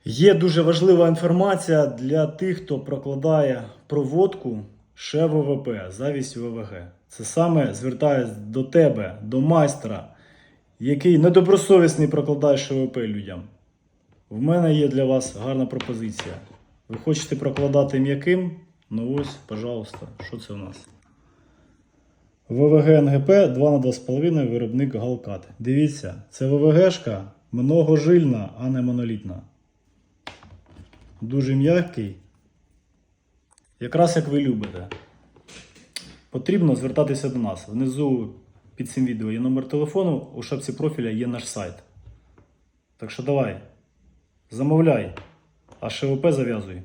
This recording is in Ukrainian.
Є дуже важлива інформація для тих, хто прокладає проводку ШВВП, завість ВВГ. Це саме звертаюсь до тебе, до майстра, який недобросовісний прокладає ШВП людям. В мене є для вас гарна пропозиція. Ви хочете прокладати м'яким? Ну ось, пожалуйста, що це у нас? ВВГ НГП 2х2,5 виробник Галкат. Дивіться, це ВВГшка многожильна, а не монолітна. Дуже м'який. Якраз як ви любите. Потрібно звертатися до нас. Внизу під цим відео є номер телефону, у шапці профіля є наш сайт. Так що давай, замовляй, а ШВП зав'язуй.